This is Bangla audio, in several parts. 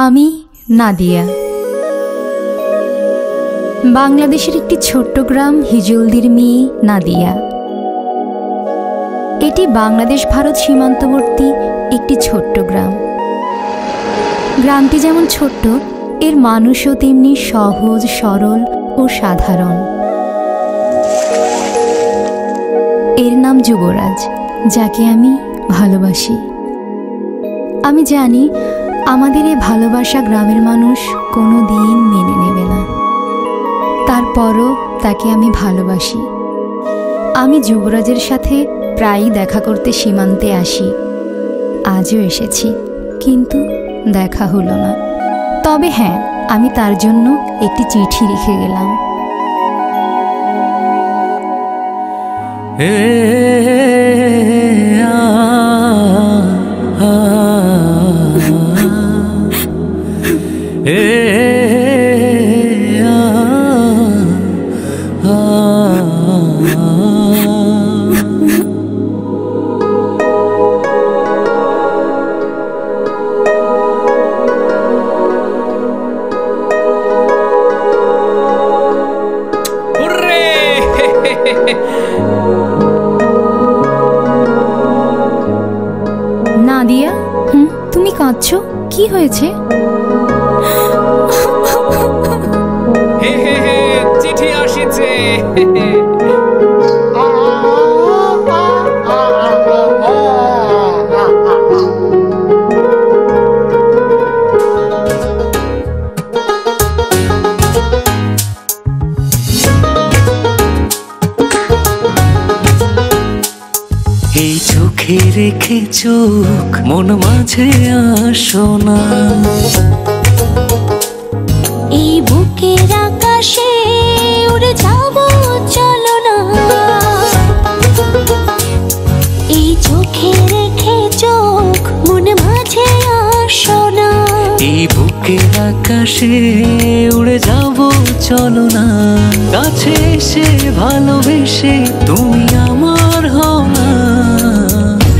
আমি নাদিয়া। বাংলাদেশের একটি ছোট্ট গ্রাম হিজলদির মেয়ে নাদিয়া। এটি বাংলাদেশ ভারত সীমান্তবর্তী একটি ছোট্ট গ্রাম। গ্রামটি যেমন ছোট্ট, এর মানুষও তেমনি সহজ, সরল ও সাধারণ। এর নাম যুবরাজ, যাকে আমি ভালোবাসি। আমি জানি আমাদের এই ভালোবাসা গ্রামের মানুষ কোনো দিন মেনে নেবে না, তারপরও তাকে আমি ভালোবাসি। আমি যুবরাজের সাথে প্রায়ই দেখা করতে সীমান্তে আসি। আজও এসেছি, কিন্তু দেখা হলো না। তবে হ্যাঁ, আমি তার জন্য একটি চিঠি লিখে গেলাম। নাদিয়া, তুমি কাঁদছো? কি হয়েছে? চিঠি আসিছে। এই চোখে রেখে চোখ মন মাঝে আসো না, এই বুকের আকাশে উড়ে যাব চলো না। এই চোখে রেখে চোখ মন মাঝে আসো না, এই বুকের আকাশে উড়ে যাব চলো না। কাছে এসে ভালোবেসে তুমি আমার হও না।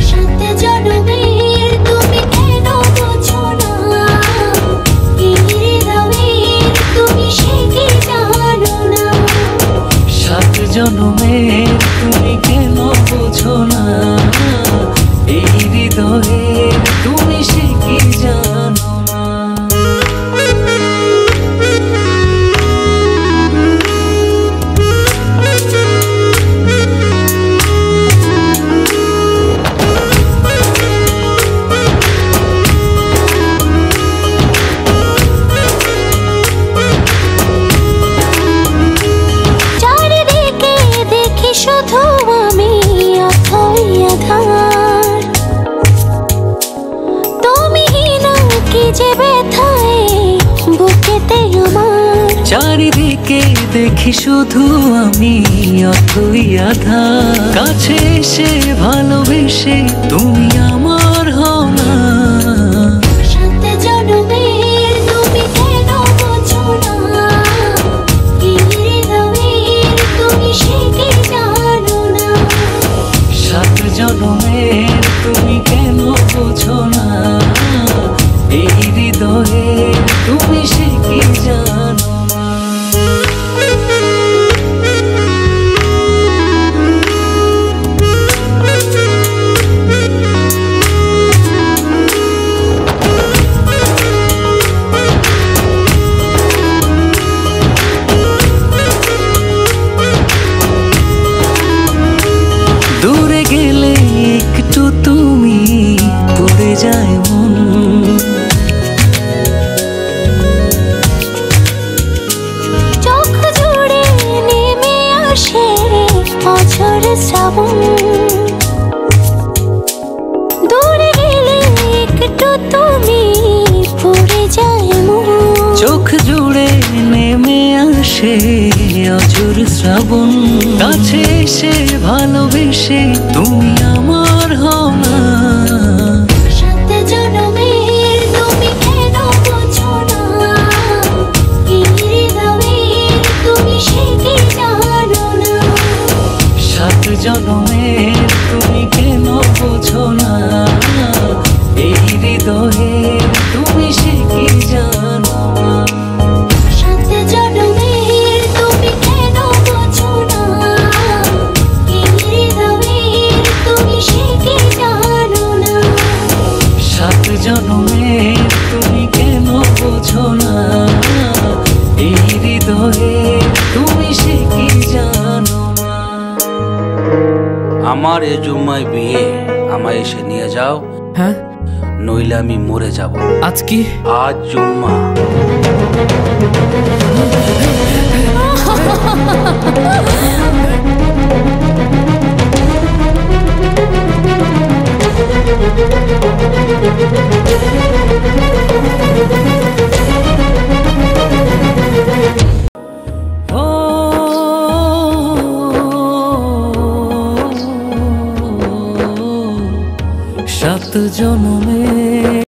সাত জনমের তুমি কেন বোঝো না, এই হৃদয়ের তুমি সে কি জানো না। সাত জনমের তুমি কেন বোঝো না, এই হৃদয়ের তুমি সে কি জানো না। শুধু আমি অথই আধার, তুমি না কি যে ব্যথায় বুকেতে আমার। চারিদিকে দেখি শুধু আমি অথই আধার। কাছে এসে ভালোবেসে তুমি আমার হও না। সাত জনমের তুমি কেন বোঝো না, এই হৃদয়ের তুমি সে কি জানো না। সাত জনমের তুমি কেন বোঝো না, এই হৃদয়ে তুমি সে কি জানো না। দূরে গেলে একটু তুমি পড়ে যায় মন, চোখ জুড়ে নেমে আসে অঝোর শ্রাবণ। দূরে গেলে একটু তুমি পড়ে যায় মন, চোখ জুড়ে নেমে আসে অঝোর শ্রাবণ। কাছে এসে ভালোবেসে তুমি আমার হও না। সাত জনমের তুমি কেন বোঝো না, এই হৃদয়ের তুমি সে কি জানো না। সাত জনমের তুমি কেন বোঝো না, এই হৃদয়ে তুমি সে কি জনমে তুমি কেন বোঝো না এই হৃদয়ে তুমি সে কি জানো না। আমার এ জুম্মায় বিয়ে, আমায় এসে নিয়ে যাও, হ্যাঁ নইলে আমি মরে যাব। আজ কি? আজ জুম্মা।